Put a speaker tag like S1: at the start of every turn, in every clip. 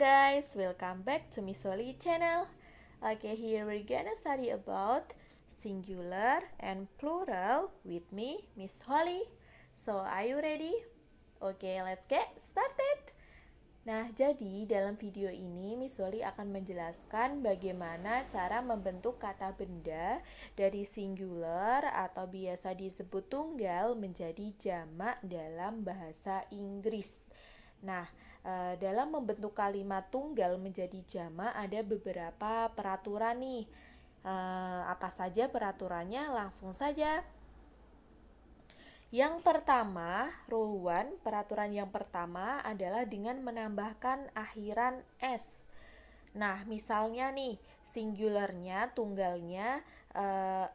S1: guys, welcome back to Miss Holly channel. Okay, here we're gonna study about singular and plural with me, Miss Holly. So, are you ready? Okay, let's get started. Nah, jadi dalam video ini Miss Holly akan menjelaskan bagaimana cara membentuk kata benda dari singular atau biasa disebut tunggal menjadi jamak dalam bahasa Inggris. Nah, dalam membentuk kalimat tunggal menjadi jamak ada beberapa peraturan nih. Apa saja peraturannya? Langsung saja. Yang pertama, rule 1, peraturan yang pertama adalah dengan menambahkan akhiran s. Nah, misalnya nih, singularnya, tunggalnya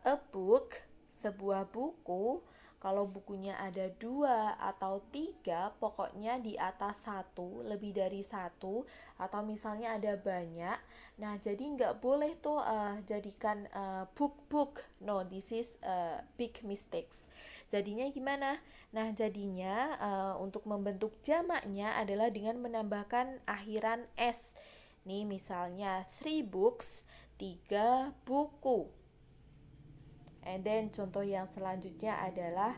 S1: a book, sebuah buku. Kalau bukunya ada 2 atau 3, pokoknya di atas 1, lebih dari 1, atau misalnya ada banyak. Nah, jadi nggak boleh tuh jadikan book. No, this is big mistakes. Jadinya gimana? Nah, jadinya untuk membentuk jamaknya adalah dengan menambahkan akhiran s. Nih, misalnya 3 books, 3 buku. And then contoh yang selanjutnya adalah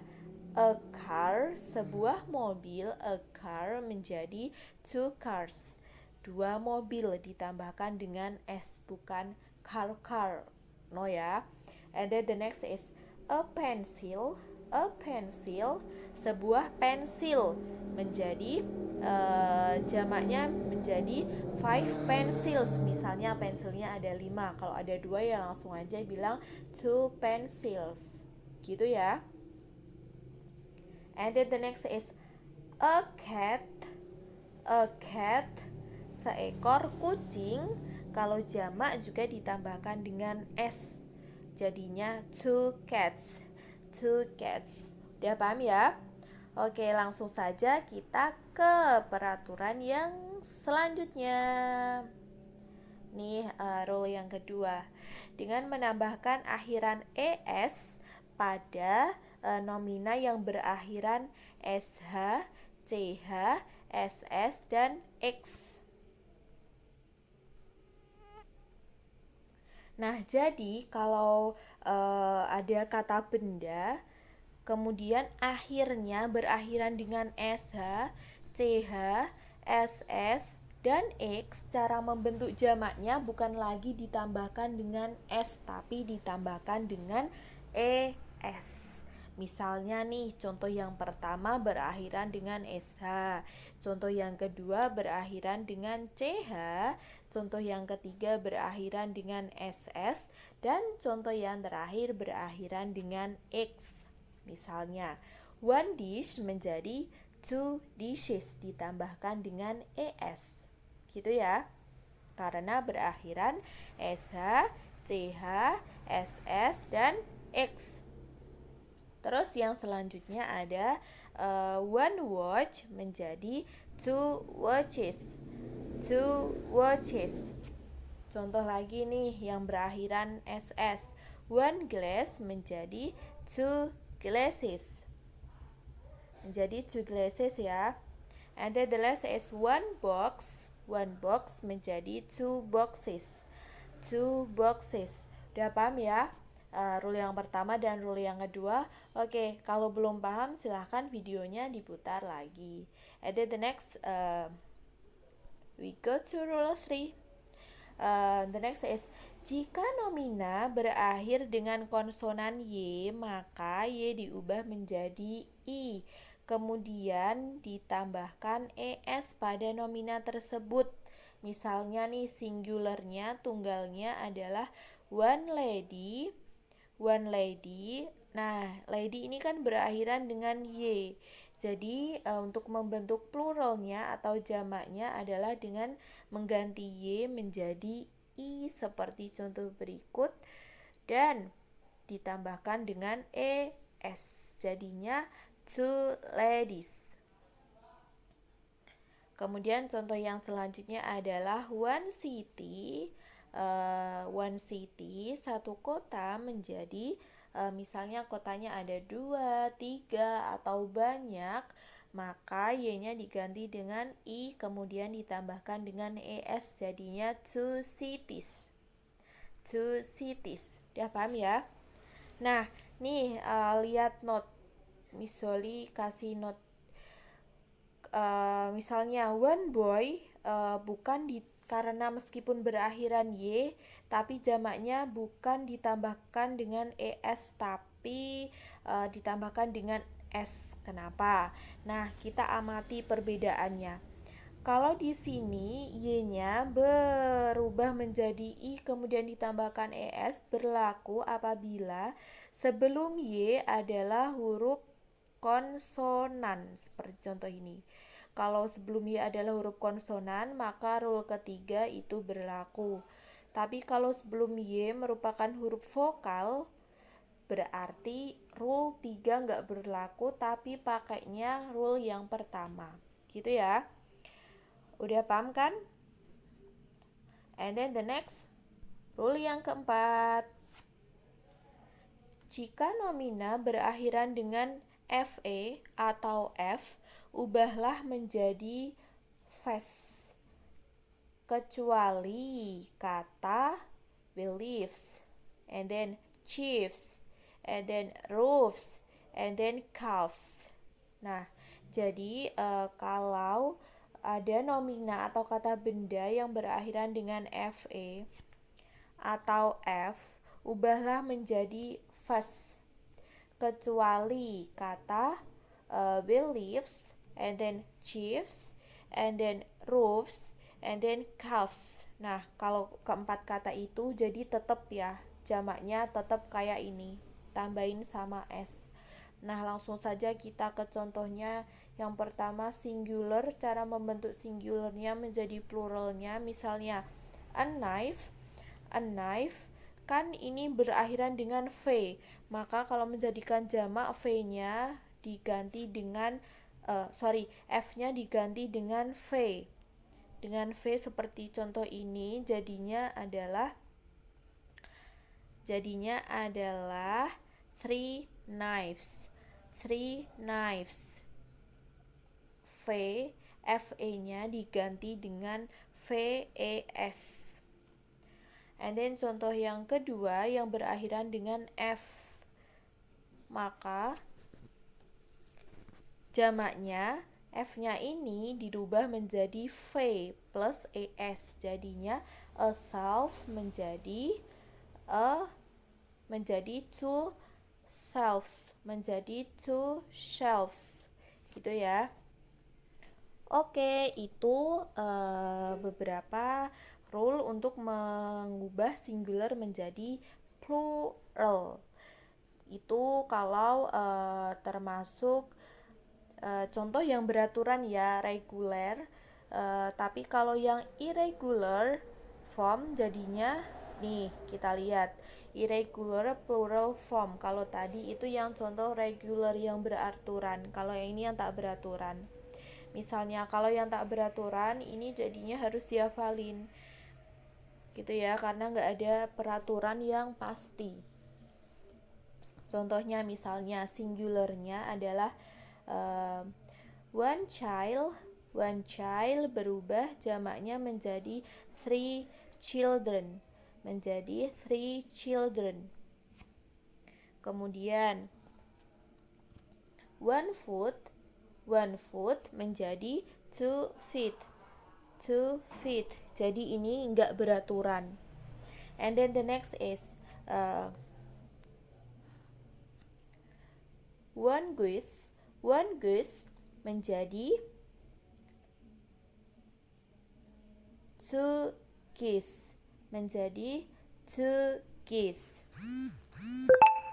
S1: a car, sebuah mobil. A car menjadi 2 cars, 2 mobil ditambahkan dengan s, bukan car. No ya. And then the next is a pencil. A pencil, sebuah pensil menjadi jamaknya menjadi 5 pencils. Misalnya pensilnya ada 5, kalau ada 2 ya langsung aja bilang 2 pencils gitu ya. And then the next is a cat. A cat, seekor kucing. Kalau jamak juga ditambahkan dengan s, jadinya 2 cats. 2 cats. Udah paham ya? Oke, langsung saja kita ke peraturan yang selanjutnya. Nih, rule yang kedua. Dengan menambahkan akhiran es pada nomina yang berakhiran sh, ch, ss, dan x. Nah, jadi kalau ada kata benda, kemudian akhirnya berakhiran dengan sh, ch, ss, dan x, cara membentuk jamaknya bukan lagi ditambahkan dengan s, tapi ditambahkan dengan es. Misalnya nih, contoh yang pertama berakhiran dengan sh, contoh yang kedua berakhiran dengan ch, contoh yang ketiga berakhiran dengan ss, dan contoh yang terakhir berakhiran dengan x. Misalnya, 1 dish menjadi 2 dishes ditambahkan dengan es. Gitu ya. Karena berakhiran sh, ch, ss, dan x. Terus yang selanjutnya ada 1 watch menjadi 2 watches. 2 watches. Contoh lagi nih yang berakhiran ss. 1 glass menjadi 2 glasses. Menjadi 2 glasses ya. And then the last is 1 box. 1 box menjadi 2 boxes. 2 boxes. Udah paham ya? Rule yang pertama dan rule yang kedua. Oke, kalau belum paham silahkan videonya diputar lagi. And then the next we go to rule 3. The next is, jika nomina berakhir dengan konsonan y, maka y diubah menjadi i. Kemudian ditambahkan es pada nomina tersebut. Misalnya nih, singularnya, tunggalnya adalah one lady. One lady. Nah, lady ini kan berakhiran dengan y. Jadi untuk membentuk pluralnya atau jamaknya adalah dengan mengganti y menjadi i seperti contoh berikut dan ditambahkan dengan es. Jadinya 2 ladies. Kemudian contoh yang selanjutnya adalah one city. One city, satu kota menjadi misalnya kotanya ada 2, 3, atau banyak. maka y-nya diganti dengan i kemudian ditambahkan dengan es, jadinya two cities. Two cities. Udah paham ya? Nah, nih lihat note. Misalnya kasih note. Misalnya one boy bukan karena meskipun berakhiran y, tapi jamaknya bukan ditambahkan dengan es tapi ditambahkan dengan s. Kenapa? Nah, kita amati perbedaannya. Kalau di sini y-nya berubah menjadi i kemudian ditambahkan es berlaku apabila sebelum y adalah huruf konsonan, seperti contoh ini. Kalau sebelum y adalah huruf konsonan, maka rule ketiga itu berlaku. Tapi kalau sebelum y merupakan huruf vokal, berarti rule 3 nggak berlaku, tapi pakainya rule yang pertama. Gitu ya. Udah paham kan? And then the next, rule yang keempat. Jika nomina berakhiran dengan fe atau f, ubahlah menjadi fast. Kecuali kata beliefs, and then chiefs, and then roofs, and then calves. Nah, jadi kalau ada nomina atau kata benda yang berakhiran dengan fe atau f, ubahlah menjadi fast. Kecuali kata beliefs, and then chiefs, and then roofs, and then calves. Nah, kalau keempat kata itu jadi tetap ya, jamaknya tetap kayak ini, tambahin sama s. Nah, langsung saja kita ke contohnya. Yang pertama singular, cara membentuk singularnya menjadi pluralnya. Misalnya a knife kan ini berakhiran dengan v, maka kalau menjadikan jamak v-nya diganti dengan f-nya diganti dengan v. Dengan v seperti contoh ini, jadinya adalah three knives. Fe-nya diganti dengan VES. And then contoh yang kedua yang berakhiran dengan F, maka jamaknya F-nya ini dirubah menjadi V plus ES, jadinya a self menjadi two selves, menjadi two shelves, gitu ya. Oke, itu beberapa rule untuk mengubah singular menjadi plural. Itu kalau termasuk contoh yang beraturan ya, reguler. Tapi kalau yang irregular form jadinya nih, kita lihat irregular plural form. Kalau tadi itu yang contoh regular yang beraturan, kalau yang ini yang tak beraturan. Misalnya kalau yang tak beraturan ini jadinya harus dihafalin gitu ya, karena nggak ada peraturan yang pasti. Contohnya misalnya singularnya adalah one child berubah jamaknya menjadi three children, Kemudian one foot menjadi 2 feet. Jadi ini enggak beraturan. And then the next is one goose menjadi 2 geese,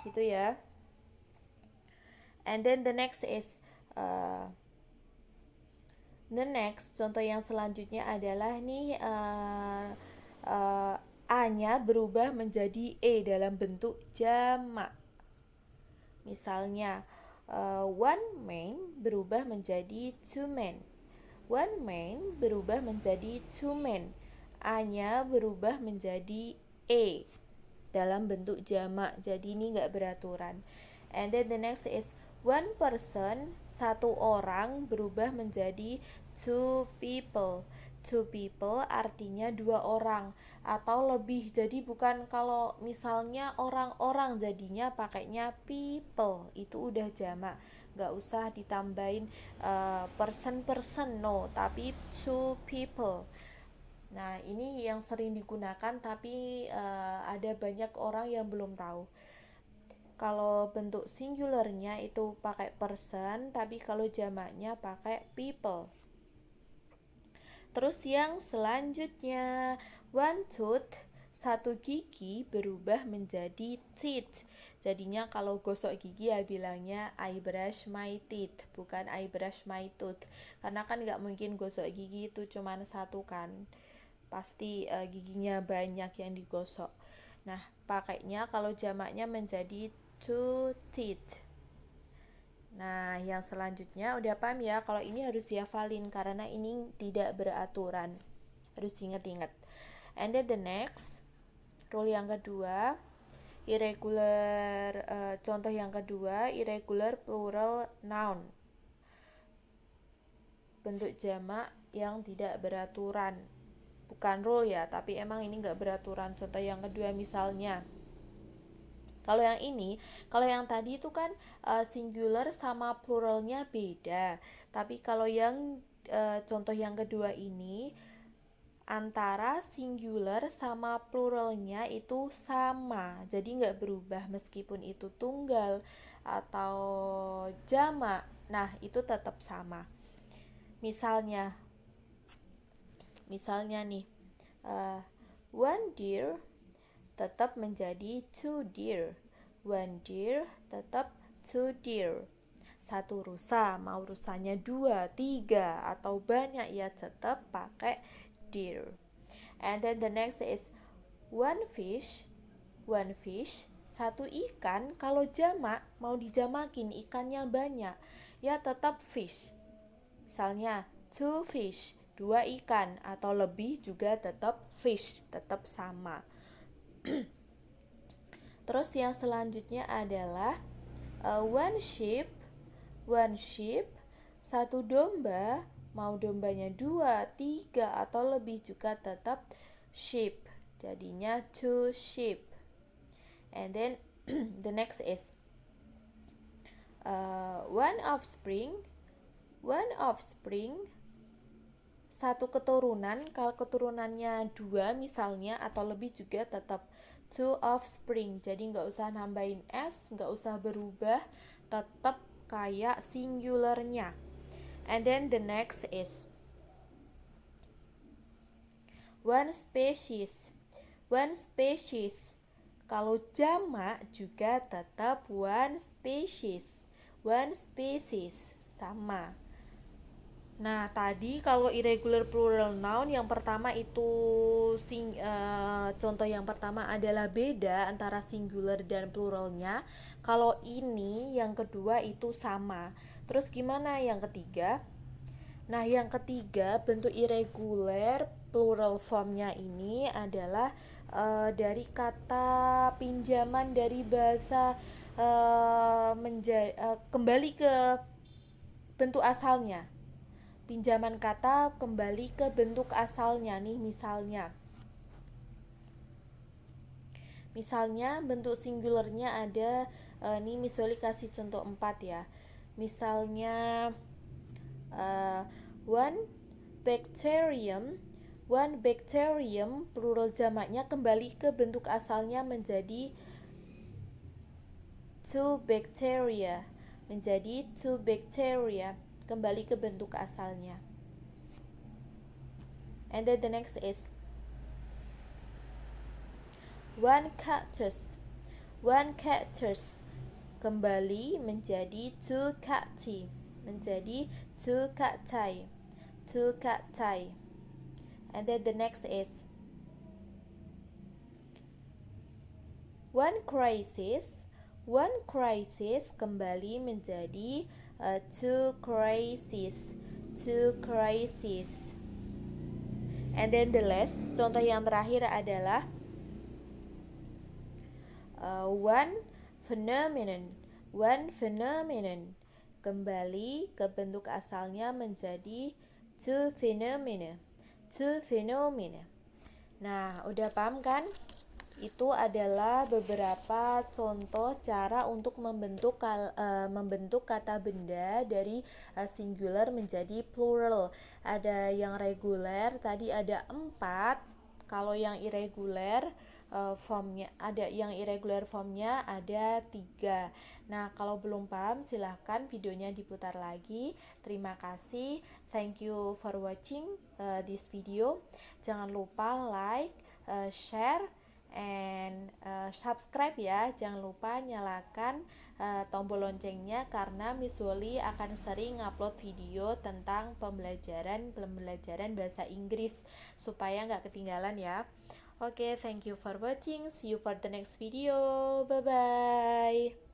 S1: gitu ya. And then the next is contoh yang selanjutnya adalah nih A-nya berubah menjadi E dalam bentuk jamak. Misalnya one man berubah menjadi two men. A-nya berubah menjadi E dalam bentuk jamak. Jadi ini enggak beraturan. And then the next is One person, satu orang, berubah menjadi two people. Two people artinya dua orang atau lebih. Jadi bukan kalau misalnya orang-orang jadinya pakainya people, itu udah jamak. Nggak usah ditambahin person, no, tapi two people. Nah, ini yang sering digunakan tapi ada banyak orang yang belum tahu. Kalau bentuk singularnya itu pakai person, tapi kalau jamaknya pakai people. Terus yang selanjutnya, one tooth, satu gigi berubah menjadi teeth. Jadinya kalau gosok gigi ya bilangnya I brush my teeth, bukan I brush my tooth. Karena kan nggak mungkin gosok gigi itu cuma satu kan, pasti giginya banyak yang digosok. Nah, pakainya kalau jamaknya menjadi two teeth. Nah, yang selanjutnya udah paham ya, kalau ini harus dihafalin karena ini tidak beraturan. Harus diingat-ingat. And then the next, rule yang kedua, contoh yang kedua, irregular plural noun. Bentuk jamak yang tidak beraturan. Bukan rule ya, tapi emang ini nggak beraturan. Contoh yang kedua misalnya, kalau yang tadi itu kan singular sama pluralnya beda. Tapi kalau yang contoh yang kedua ini antara singular sama pluralnya itu sama. Jadi nggak berubah meskipun itu tunggal atau jamak. Nah, itu tetap sama. Misalnya nih, one deer tetap menjadi two deer. One deer tetap two deer. Satu rusa, mau rusanya 2, 3 atau banyak ya tetap pakai deer. And then the next is one fish. One fish, satu ikan. Kalau jamak mau dijamakin ikannya banyak, ya tetap fish. Misalnya two fish, 2 ikan atau lebih juga tetap fish, tetap sama. Terus yang selanjutnya adalah one sheep. One sheep, satu domba, mau dombanya 2, 3 atau lebih juga tetap sheep. Jadinya two sheep. And then the next is one offspring. One offspring, satu keturunan. Kalau keturunannya 2 misalnya atau lebih juga tetap two offspring. Jadi nggak usah nambahin s, nggak usah berubah, tetap kayak singularnya. And then the next is one species. One species, kalau jamak juga tetap one species. One species, sama. Nah, tadi kalau irregular plural noun yang pertama itu contoh yang pertama adalah beda antara singular dan pluralnya. Kalau ini yang kedua itu sama. Terus gimana yang ketiga? Nah, yang ketiga bentuk irregular plural formnya ini adalah dari kata pinjaman dari bahasa kembali ke bentuk asalnya. Pinjaman kata kembali ke bentuk asalnya nih, misalnya bentuk singularnya ada nih, misalnya kasih contoh 4 ya. Misalnya one bacterium. One bacterium plural jamaknya kembali ke bentuk asalnya menjadi two bacteria. Menjadi two bacteria, kembali ke bentuk asalnya. And then the next is one cactus. One cactus kembali menjadi two cacti. Menjadi two cacti. Two cacti. And then the next is one crisis. One crisis kembali menjadi two crises. Two crises. And then the last, contoh yang terakhir adalah one phenomenon. one phenomenon. Kembali ke bentuk asalnya menjadi two phenomena. Two phenomena. Nah, udah paham kan? Itu adalah beberapa contoh cara untuk membentuk kata benda dari singular menjadi plural. Ada yang reguler, tadi ada 4. Kalau yang irregular formnya ada 3. Nah, kalau belum paham silahkan videonya diputar lagi. Terima kasih. Thank you for watching this video. Jangan lupa like, share, and subscribe ya. Jangan lupa nyalakan tombol loncengnya karena Miss Dolly akan sering upload video tentang pembelajaran bahasa Inggris supaya nggak ketinggalan ya. Oke, thank you for watching. See you for the next video. Bye bye.